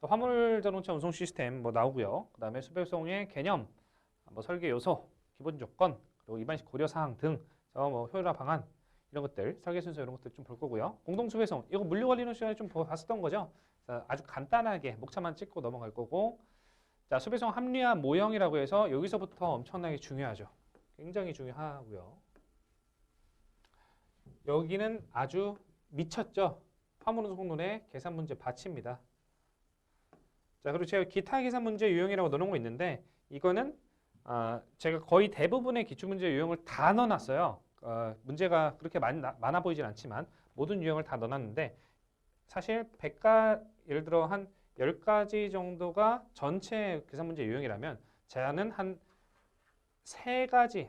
화물자동차 운송 시스템 뭐 나오고요. 그 다음에 수배송의 개념, 뭐 설계 요소, 기본 조건, 그리고 입안식 고려 사항 등, 뭐 효율화 방안 이런 것들, 설계 순서 이런 것들 좀 볼 거고요. 공동 수배송 이거 물류 관리론 시간에 좀 봤었던 거죠. 아주 간단하게 목차만 찍고 넘어갈 거고, 자 수배송 합리화 모형이라고 해서 여기서부터 엄청나게 중요하죠. 굉장히 중요하고요. 여기는 아주 미쳤죠. 화물운송론의 계산 문제 바치입니다. 자, 그리고 제가 기타 계산 문제 유형이라고 넣어놓은 거 있는데, 이거는 제가 거의 대부분의 기출문제 유형을 다 넣어놨어요. 문제가 그렇게 많아 보이진 않지만 모든 유형을 다 넣어놨는데, 사실 100가 예를 들어 한 10가지 정도가 전체 계산 문제 유형이라면 제안은 한 3가지,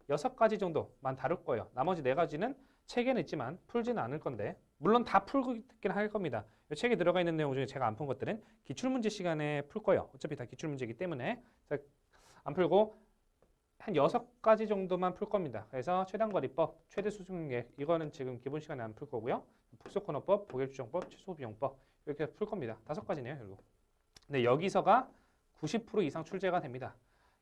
6가지 정도만 다룰 거예요. 나머지 4가지는 책에는 있지만 풀지는 않을 건데, 물론 다 풀긴 할 겁니다. 이 책에 들어가 있는 내용 중에 제가 안 푼 것들은 기출문제 시간에 풀 거예요. 어차피 다 기출문제이기 때문에 안 풀고 한 6가지 정도만 풀 겁니다. 그래서 최단거리법, 최대수승객 이거는 지금 기본 시간에 안 풀 거고요. 북소코너법, 보결규정법, 최소비용법 이렇게 풀 겁니다. 5가지네요, 결국. 근데 여기서가 90% 이상 출제가 됩니다.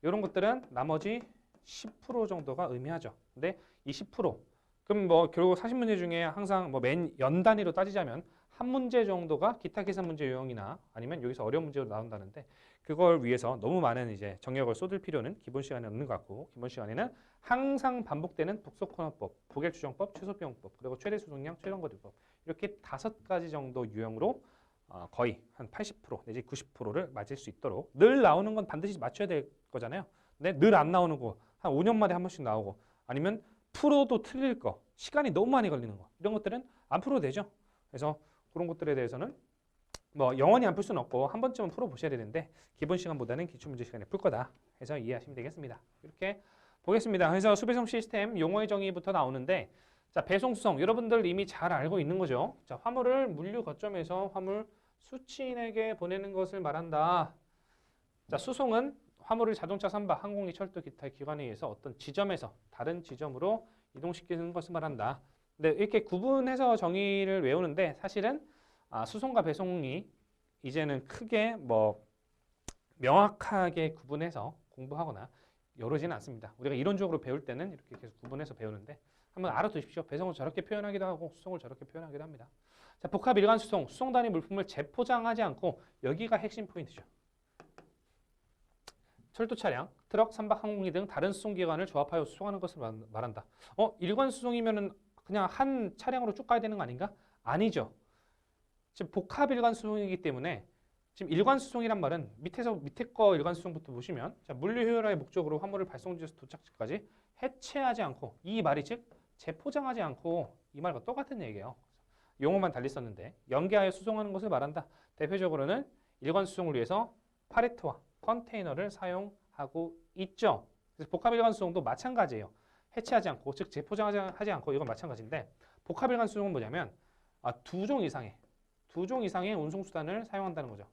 이런 것들은 나머지 10% 정도가 의미하죠. 근데 이 10%, 그럼 뭐 결국 40문제 중에 항상 뭐 맨 연 단위로 따지자면 한 문제 정도가 기타 계산 문제 유형이나 아니면 여기서 어려운 문제로 나온다는데, 그걸 위해서 너무 많은 이제 정력을 쏟을 필요는 기본 시간에 없는 것 같고, 기본 시간에는 항상 반복되는 북소코너법, 보결규정법, 최소비용법, 그리고 최대수송량, 최단거리법 이렇게 5가지 정도 유형으로 거의 한 80% 내지 90%를 맞을 수 있도록, 늘 나오는 건 반드시 맞춰야 될 거잖아요. 근데 늘 안 나오는 거 한 5년 만에 한 번씩 나오고, 아니면 풀어도 틀릴 거, 시간이 너무 많이 걸리는 거, 이런 것들은 안 풀어도 되죠. 그래서 그런 것들에 대해서는 뭐 영원히 안 풀 수는 없고 한 번쯤은 풀어보셔야 되는데, 기본 시간보다는 기출문제 시간에 풀 거다 해서 이해하시면 되겠습니다. 이렇게 보겠습니다. 그래서 수배송 시스템 용어의 정의부터 나오는데, 자 배송수송 여러분들 이미 잘 알고 있는 거죠. 자 화물을 물류 거점에서 화물 수취인에게 보내는 것을 말한다. 자 수송은 화물을 자동차, 선박, 항공기, 철도, 기타 기관에 의해서 어떤 지점에서 다른 지점으로 이동시키는 것을 말한다. 근데 이렇게 구분해서 정의를 외우는데, 사실은 수송과 배송이 이제는 크게 뭐 명확하게 구분해서 공부하거나 이러지는 않습니다. 우리가 이론적으로 배울 때는 이렇게 계속 구분해서 배우는데, 한번 알아두십시오. 배송을 저렇게 표현하기도 하고 수송을 저렇게 표현하기도 합니다. 자, 복합 일관 수송, 수송 단위 물품을 재포장하지 않고, 여기가 핵심 포인트죠. 철도 차량, 트럭, 선박, 항공기 등 다른 수송기관을 조합하여 수송하는 것을 말한다. 일관 수송이면은 그냥 한 차량으로 쭉 가야 되는 거 아닌가? 아니죠. 지금 복합 일관 수송이기 때문에, 지금 일관 수송이란 말은 밑에 거 일관 수송부터 보시면, 자, 물류 효율화의 목적으로 화물을 발송지에서 도착지까지 해체하지 않고, 이 말이 즉 재포장하지 않고, 이 말과 똑같은 얘기예요. 용어만 달리 썼는데 연계하여 수송하는 것을 말한다. 대표적으로는 일관 수송을 위해서 팔레트와 컨테이너를 사용하고 있죠. 그래서 복합 일관 수송도 마찬가지예요. 해체하지 않고, 즉 재포장하지 않고, 이건 마찬가지인데, 복합 일관 수송은 뭐냐면 두 종 이상의 운송수단을 사용한다는 거죠.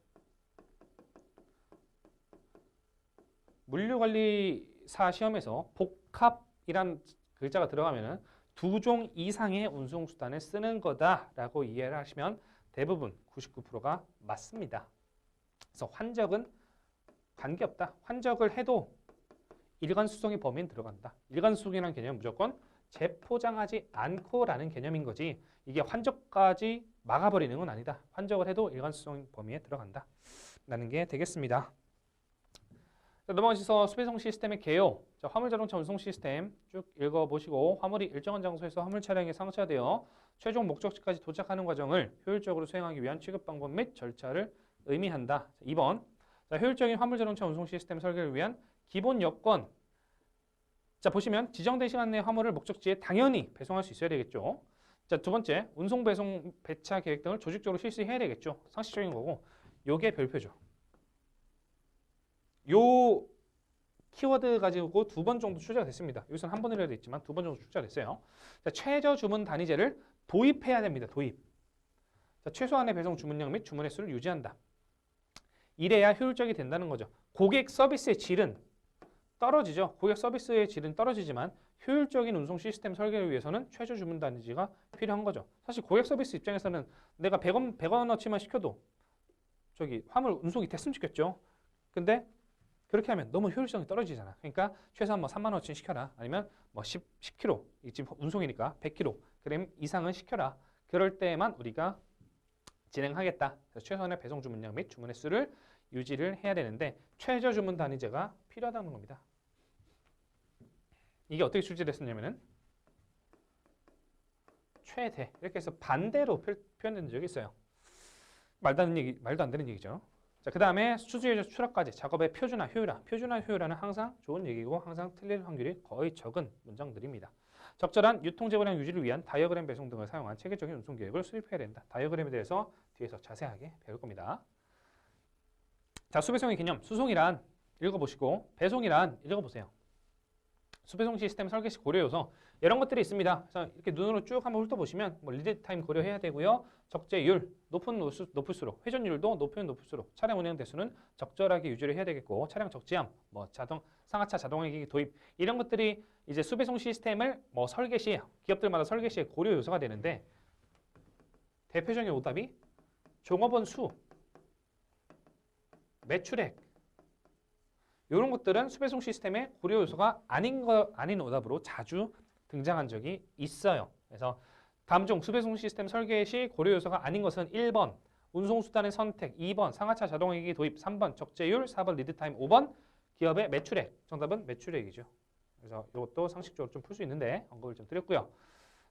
물류관리사 시험에서 복합이란 글자가 들어가면은 2종 이상의 운송수단을 쓰는 거다라고 이해를 하시면 대부분 99%가 맞습니다. 그래서 환적은 관계없다. 환적을 해도 일관 수송의 범위는 들어간다. 일관 수송이라는 개념은 무조건 재포장하지 않고라는 개념인 거지, 이게 환적까지 막아버리는 건 아니다. 환적을 해도 일관 수송 범위에 들어간다 라는 게 되겠습니다. 자, 넘어가셔서 수배송 시스템의 개요. 자, 화물자동차 운송 시스템 쭉 읽어보시고, 화물이 일정한 장소에서 화물 차량에 상차되어 최종 목적지까지 도착하는 과정을 효율적으로 수행하기 위한 취급 방법 및 절차를 의미한다. 자, 2번. 자, 효율적인 화물자동차 운송 시스템 설계를 위한 기본 여건. 자, 보시면 지정된 시간 내에 화물을 목적지에 당연히 배송할 수 있어야 되겠죠. 자, 두 번째, 운송, 배송, 배차 계획 등을 조직적으로 실시해야 되겠죠. 상식적인 거고, 요게 별표죠. 요 키워드 가지고 2번 정도 출제가 됐습니다. 여기서는 한 번이라도 있지만 2번 정도 출제가 됐어요. 자, 최저 주문 단위제를 도입해야 됩니다. 도입. 자, 최소한의 배송 주문량 및 주문 횟수를 유지한다. 이래야 효율적이 된다는 거죠. 고객 서비스의 질은 떨어지죠. 고객 서비스의 질은 떨어지지만 효율적인 운송 시스템 설계를 위해서는 최저 주문 단위제가 필요한 거죠. 사실 고객 서비스 입장에서는 내가 100원어치만 시켜도 저기 화물 운송이 됐으면 좋겠죠. 근데 그렇게 하면 너무 효율성이 떨어지잖아. 그러니까 최소한 뭐 3만 원어치 시켜라. 아니면 뭐 10kg, 이 지금 운송이니까 100kg 이상은 시켜라. 그럴 때만 우리가 진행하겠다. 그래서 최소한의 배송 주문량 및 주문의 수를 유지를 해야 되는데 최저 주문 단위제가 필요하다는 겁니다. 이게 어떻게 출제됐었냐면은 최대 이렇게 해서 반대로 표현된 적이 있어요. 말도 안 되는 얘기죠. 자, 그 다음에 수주예조 추락까지 작업의 표준화 효율화는 항상 좋은 얘기고 항상 틀릴 확률이 거의 적은 문장들입니다. 적절한 유통 재고량 유지를 위한 다이어그램 배송 등을 사용한 체계적인 운송 계획을 수립해야 된다. 다이어그램에 대해서 뒤에서 자세하게 배울 겁니다. 자, 수배송의 개념, 수송이란 읽어보시고 배송이란 읽어보세요. 수배송 시스템 설계 시 고려 요소 이런 것들이 있습니다. 그래서 이렇게 눈으로 쭉 한번 훑어보시면 뭐 리드 타임 고려해야 되고요. 적재율 높을수록 회전율도 높으면 높을수록 차량 운행 대수는 적절하게 유지를 해야 되겠고 차량 적재함, 뭐 상하차 자동화기기 도입 이런 것들이 이제 수배송 시스템을 뭐 설계 시 기업들마다 설계 시에 고려 요소가 되는데 대표적인 오답이 종업원 수, 매출액 이런 것들은 수배송 시스템의 고려 요소가 아닌 오답으로 자주 등장한 적이 있어요. 그래서 다음 중 수배송 시스템 설계 시 고려 요소가 아닌 것은 1번 운송수단의 선택, 2번 상하차 자동화기기 도입, 3번 적재율, 4번 리드타임, 5번 기업의 매출액. 정답은 매출액이죠. 그래서 이것도 상식적으로 좀 풀 수 있는데 언급을 좀 드렸고요.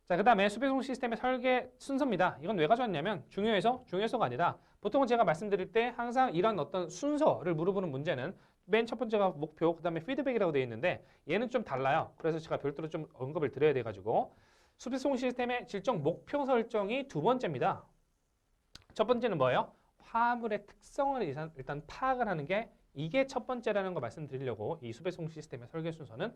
자, 그 다음에 수배송 시스템의 설계 순서입니다. 이건 왜 가져왔냐면 중요해서가 아니라 보통은 제가 말씀드릴 때 항상 이런 어떤 순서를 물어보는 문제는 맨 첫 번째가 목표, 그 다음에 피드백이라고 되어 있는데 얘는 좀 달라요. 그래서 제가 별도로 좀 언급을 드려야 돼가지고 수배송 시스템의 질적 목표 설정이 두 번째입니다. 첫 번째는 뭐예요? 화물의 특성을 일단 파악을 하는 게 이게 첫 번째라는 거 말씀드리려고 이 수배송 시스템의 설계 순서는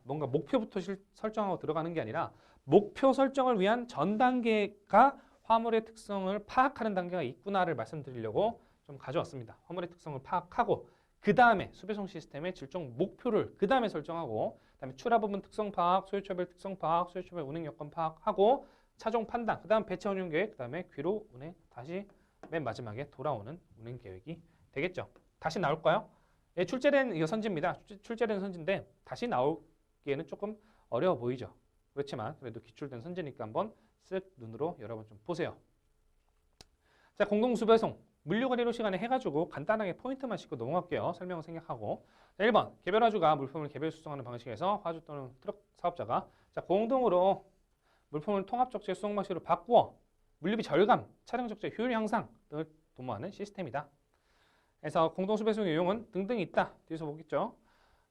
뭔가 목표부터 설정하고 들어가는 게 아니라 목표 설정을 위한 전 단계가 화물의 특성을 파악하는 단계가 있구나를 말씀드리려고 좀 가져왔습니다. 화물의 특성을 파악하고 그 다음에 수배송 시스템의 질적 목표를 그 다음에 설정하고 그 다음에 출하 부분 특성 파악, 소유처별 특성 파악, 소유처별 운행 여건 파악하고 차종 판단, 그 다음 배차 운영 계획, 그 다음에 귀로 운행 다시 맨 마지막에 돌아오는 운행 계획이 되겠죠. 다시 나올까요? 예, 출제된 이거 선지입니다. 출제된 선지인데 다시 나오기에는 조금 어려워 보이죠. 그렇지만 그래도 기출된 선지니까 한번 쓱 눈으로 여러분 좀 보세요. 자, 공동수배송 물류거래로 시간에 해가지고 간단하게 포인트만 짚고 넘어갈게요. 설명을 생략하고. 자, 1번 개별화주가 물품을 개별 수송하는 방식에서 화주 또는 트럭 사업자가 공동으로 물품을 통합적재 수송 방식으로 바꾸어 물류비 절감, 차량 적재 효율 향상 등을 도모하는 시스템이다. 그래서 공동수배송의 유용은 등등 있다. 뒤에서 보겠죠.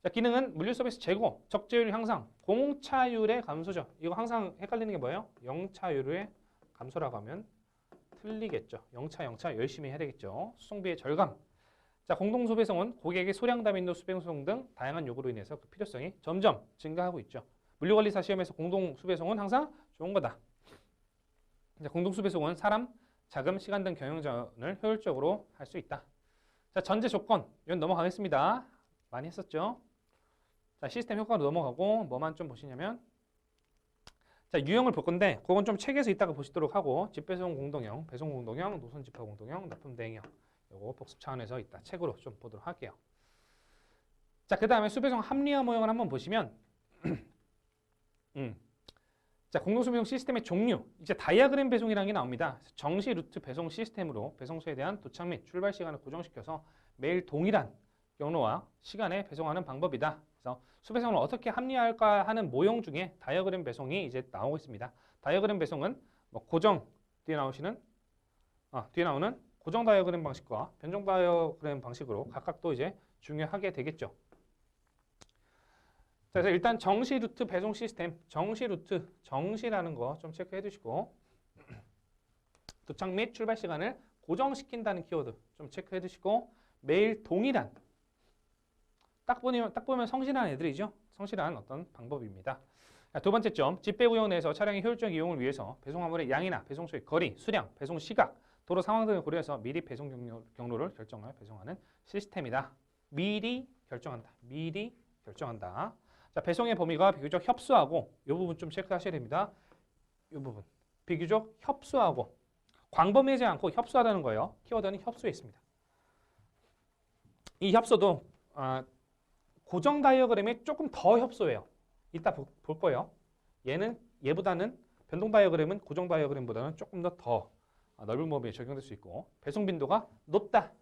자, 기능은 물류 서비스 재고, 적재율 향상, 공차율의 감소죠. 이거 항상 헷갈리는 게 뭐예요? 영차율의 감소라고 하면 틀리겠죠. 영차 열심히 해야 되겠죠. 수송비의 절감. 자, 공동수배송은 고객의 소량 다민도 수배송 등 다양한 요구로 인해서 그 필요성이 점점 증가하고 있죠. 물류관리사 시험에서 공동수배송은 항상 좋은 거다. 자, 공동수배송은 사람, 자금, 시간 등 경영자원을 효율적으로 할 수 있다. 자, 전제 조건. 이건 넘어가겠습니다. 많이 했었죠. 자, 시스템 효과로 넘어가고 뭐만 좀 보시냐면 자, 유형을 볼 건데 그건 좀 책에서 이따가 보시도록 하고 집배송 공동형, 배송 공동형, 노선 집화 공동형, 납품 대행형 요거 복습 차원에서 이따 책으로 좀 보도록 할게요. 자, 그 다음에 수배송 합리화 모형을 한번 보시면 자, 공동수배송 시스템의 종류 이제 다이아그램 배송이라는 게 나옵니다. 정시 루트 배송 시스템으로 배송소에 대한 도착 및 출발 시간을 고정시켜서 매일 동일한 경로와 시간에 배송하는 방법이다. 그래서 수배송을 어떻게 합리화할까 하는 모형 중에 다이어그램 배송이 이제 나오고 있습니다. 다이어그램 배송은 뭐 뒤에 나오는 고정 다이어그램 방식과 변종 다이어그램 방식으로 각각 또 이제 중요하게 되겠죠. 자, 그래서 일단 정시 루트 배송 시스템, 정시라는 거 좀 체크해 두시고 도착 및 출발 시간을 고정시킨다는 키워드 좀 체크해 두시고 매일 동일한 딱 보면 성실한 애들이죠. 성실한 어떤 방법입니다. 자, 두 번째 점, 집배구역 내에서 차량의 효율적 이용을 위해서 배송 화물의 양이나 배송소의 거리, 수량, 배송 시각, 도로 상황 등을 고려해서 미리 배송 경로를 결정하여 배송하는 시스템이다. 미리 결정한다. 자, 배송의 범위가 비교적 협소하고 이 부분 좀 체크하셔야 됩니다. 이 부분 비교적 협소하고 광범위하지 않고 협소하다는 거예요. 키워드는 협소에 있습니다. 이 협소도 고정 다이어그램이 조금 더 협소해요. 이따 볼 거예요. 얘보다는 변동 다이어그램은 고정 다이어그램보다는 조금 더 넓은 범위에 적용될 수 있고 배송 빈도가 높다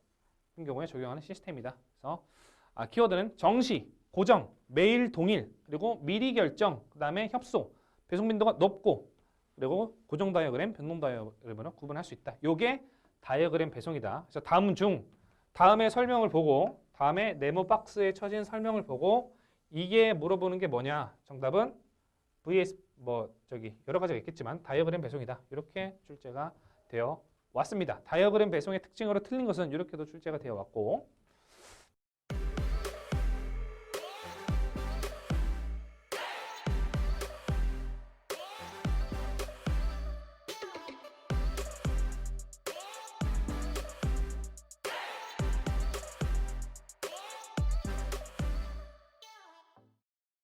같은 경우에 적용하는 시스템이다. 그래서 키워드는 정시, 고정, 매일 동일, 그리고 미리 결정, 그 다음에 협소, 배송 빈도가 높고 그리고 고정 다이어그램, 변동 다이어그램으로 구분할 수 있다. 요게 다이어그램 배송이다. 그래서 다음 중 다음의 설명을 보고 다음에 네모 박스에 쳐진 설명을 보고 이게 물어보는 게 뭐냐? 정답은 VS 여러 가지가 있겠지만 다이어그램 배송이다. 이렇게 출제가 되어 왔습니다. 다이어그램 배송의 특징으로 틀린 것은 이렇게도 출제가 되어 왔고